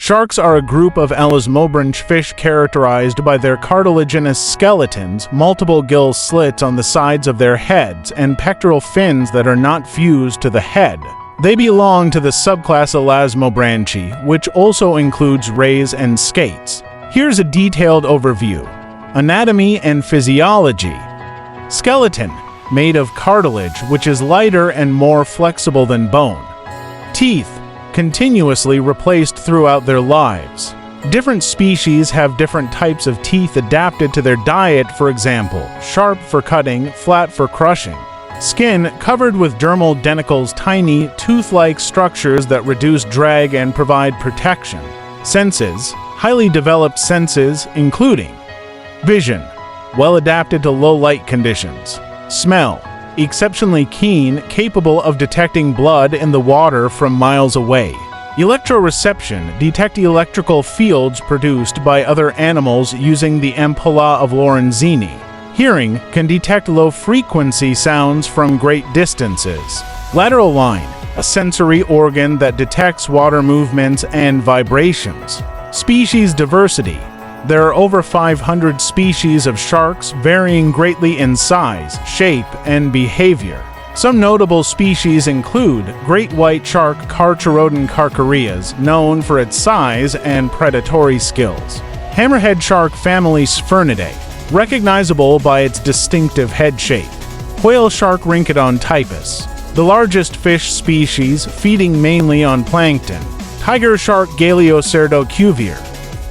Sharks are a group of elasmobranch fish characterized by their cartilaginous skeletons, multiple gill slits on the sides of their heads, and pectoral fins that are not fused to the head. They belong to the subclass Elasmobranchii, which also includes rays and skates. Here's a detailed overview. Anatomy and physiology. Skeleton, made of cartilage, which is lighter and more flexible than bone. Teeth, continuously replaced throughout their lives. Different species have different types of teeth adapted to their diet, for example, sharp for cutting, flat for crushing. Skin covered with dermal denticles, tiny, tooth-like structures that reduce drag and provide protection. Senses, highly developed senses, including vision, well adapted to low light conditions. Smell, exceptionally keen, capable of detecting blood in the water from miles away. Electroreception, detect electrical fields produced by other animals using the ampulla of Lorenzini. Hearing, can detect low-frequency sounds from great distances. Lateral line, a sensory organ that detects water movements and vibrations. Species diversity. There are over 500 species of sharks, varying greatly in size, shape, and behavior. Some notable species include great white shark Carcharodon, known for its size and predatory skills. Hammerhead shark family Sphyrnidae, recognizable by its distinctive head shape. Whale shark Rhynchodon typus, the largest fish species, feeding mainly on plankton. Tiger shark Galeocerdo cuvier,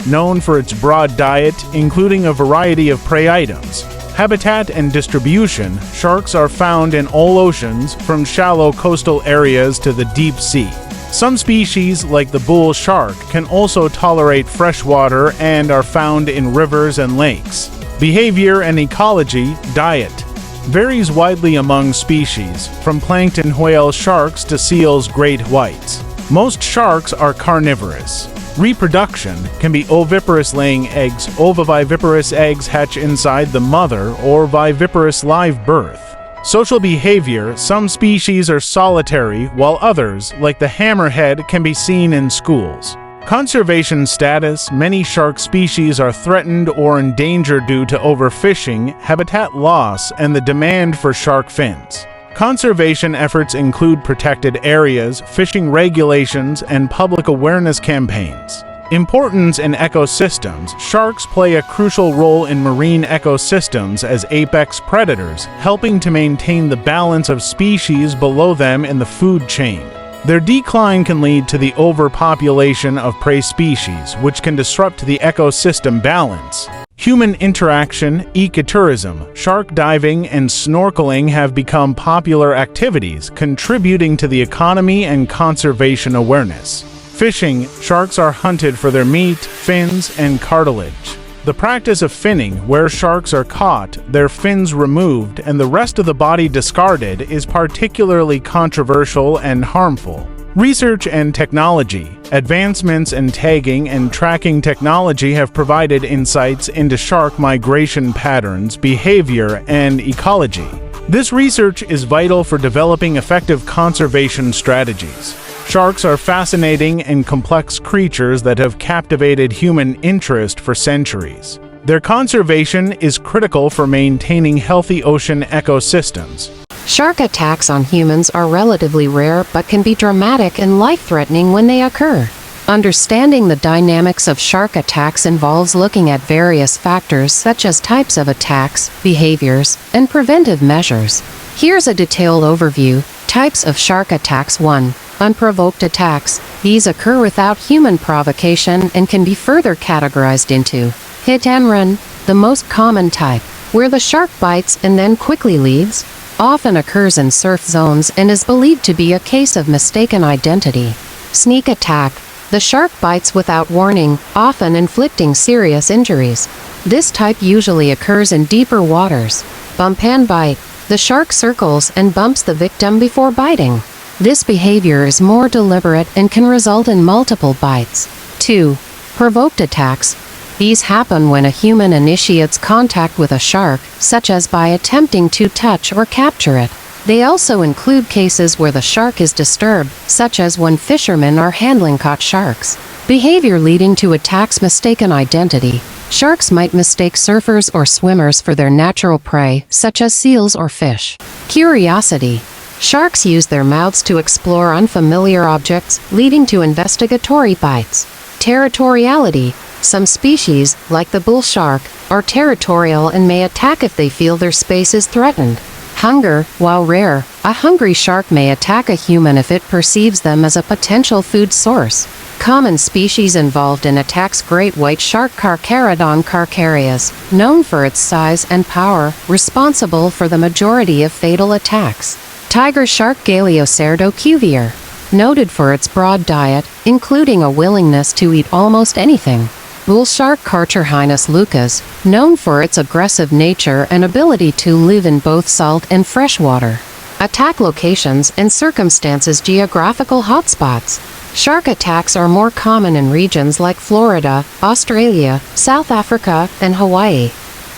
known for its broad diet, including a variety of prey items. Habitat and distribution, sharks are found in all oceans, from shallow coastal areas to the deep sea. Some species, like the bull shark, can also tolerate fresh water and are found in rivers and lakes. Behavior and ecology, diet, varies widely among species, from plankton whale sharks to seals, great whites. Most sharks are carnivorous. Reproduction can be oviparous, laying eggs. Ovoviviparous eggs hatch inside the mother, or viviparous, live birth. Social behavior, some species are solitary, while others, like the hammerhead, can be seen in schools. Conservation status, many shark species are threatened or endangered due to overfishing, habitat loss, and the demand for shark fins. Conservation efforts include protected areas, fishing regulations, and public awareness campaigns. Importance in ecosystems, sharks play a crucial role in marine ecosystems as apex predators, helping to maintain the balance of species below them in the food chain. Their decline can lead to the overpopulation of prey species, which can disrupt the ecosystem balance. Human interaction, ecotourism, shark diving, and snorkeling have become popular activities, contributing to the economy and conservation awareness. Fishing, sharks are hunted for their meat, fins, and cartilage. The practice of finning, where sharks are caught, their fins removed, and the rest of the body discarded, is particularly controversial and harmful. Research and technology. Advancements in tagging and tracking technology have provided insights into shark migration patterns, behavior, and ecology. This research is vital for developing effective conservation strategies. Sharks are fascinating and complex creatures that have captivated human interest for centuries. Their conservation is critical for maintaining healthy ocean ecosystems. Shark attacks on humans are relatively rare but can be dramatic and life-threatening when they occur. Understanding the dynamics of shark attacks involves looking at various factors such as types of attacks, behaviors, and preventive measures. Here's a detailed overview. Types of shark attacks. 1. Unprovoked attacks. These occur without human provocation and can be further categorized into hit and run, the most common type, where the shark bites and then quickly leaves, often occurs in surf zones and is believed to be a case of mistaken identity. Sneak attack. The shark bites without warning, often inflicting serious injuries. This type usually occurs in deeper waters. Bump and bite. The shark circles and bumps the victim before biting. This behavior is more deliberate and can result in multiple bites. 2. Provoked attacks. These happen when a human initiates contact with a shark, such as by attempting to touch or capture it. They also include cases where the shark is disturbed, such as when fishermen are handling caught sharks. Behavior leading to attacks. Mistaken identity. Sharks might mistake surfers or swimmers for their natural prey, such as seals or fish. Curiosity. Sharks use their mouths to explore unfamiliar objects, leading to investigatory bites. Territoriality. Some species, like the bull shark, are territorial and may attack if they feel their space is threatened. Hunger. While rare, a hungry shark may attack a human if it perceives them as a potential food source. Common species involved in attacks. Great white shark, Carcharodon carcharias, known for its size and power, responsible for the majority of fatal attacks. Tiger shark, Galeocerdo cuvier, noted for its broad diet, including a willingness to eat almost anything. Bull shark, Cartilaginous lucas, known for its aggressive nature and ability to live in both salt and fresh water. Attack locations and circumstances. Geographical hotspots. Shark attacks are more common in regions like Florida, Australia, South Africa, and Hawaii.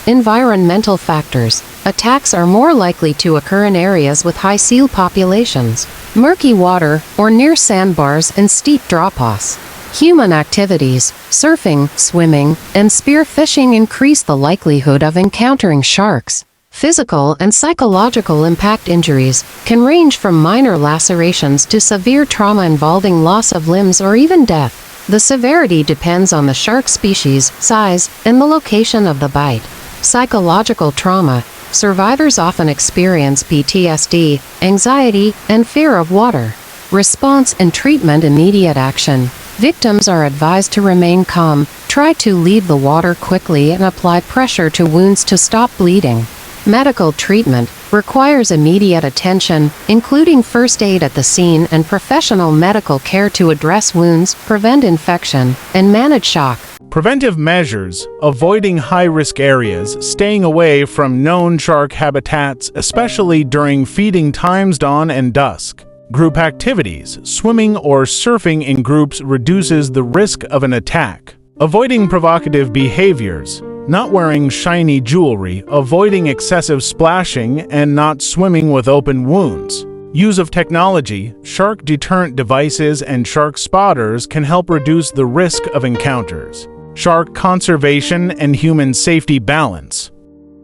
Environmental factors. Attacks are more likely to occur in areas with high seal populations, murky water, or near sandbars and steep drop-offs. Human activities, surfing, swimming, and spearfishing increase the likelihood of encountering sharks. Physical and psychological impact. Injuries can range from minor lacerations to severe trauma involving loss of limbs or even death. The severity depends on the shark species, size, and the location of the bite. Psychological trauma. Survivors often experience PTSD, anxiety, and fear of water. Response and treatment. Immediate action. Victims are advised to remain calm, try to leave the water quickly, and apply pressure to wounds to stop bleeding. Medical treatment requires immediate attention, including first aid at the scene and professional medical care to address wounds, prevent infection, and manage shock. Preventive measures: avoiding high-risk areas, staying away from known shark habitats, especially during feeding times dawn and dusk. Group activities: swimming or surfing in groups reduces the risk of an attack. Avoiding provocative behaviors: not wearing shiny jewelry, avoiding excessive splashing, and not swimming with open wounds. Use of technology: shark deterrent devices and shark spotters can help reduce the risk of encounters. Shark conservation and human safety balance.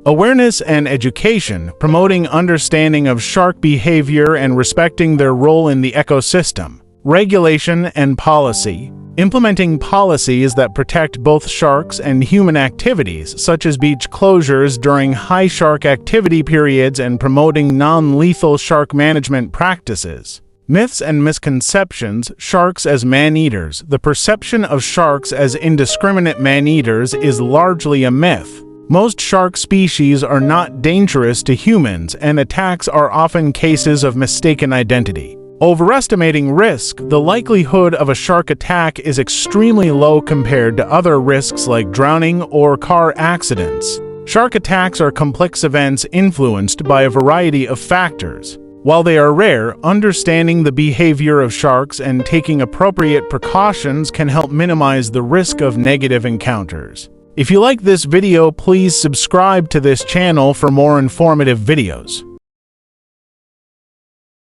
Awareness and education, promoting understanding of shark behavior and respecting their role in the ecosystem. Regulation and policy. Implementing policies that protect both sharks and human activities, such as beach closures during high shark activity periods and promoting non-lethal shark management practices. Myths and misconceptions: sharks as man-eaters. The perception of sharks as indiscriminate man-eaters is largely a myth. Most shark species are not dangerous to humans, and attacks are often cases of mistaken identity. Overestimating risk: the likelihood of a shark attack is extremely low compared to other risks like drowning or car accidents. Shark attacks are complex events influenced by a variety of factors. While they are rare, understanding the behavior of sharks and taking appropriate precautions can help minimize the risk of negative encounters. If you like this video, please subscribe to this channel for more informative videos.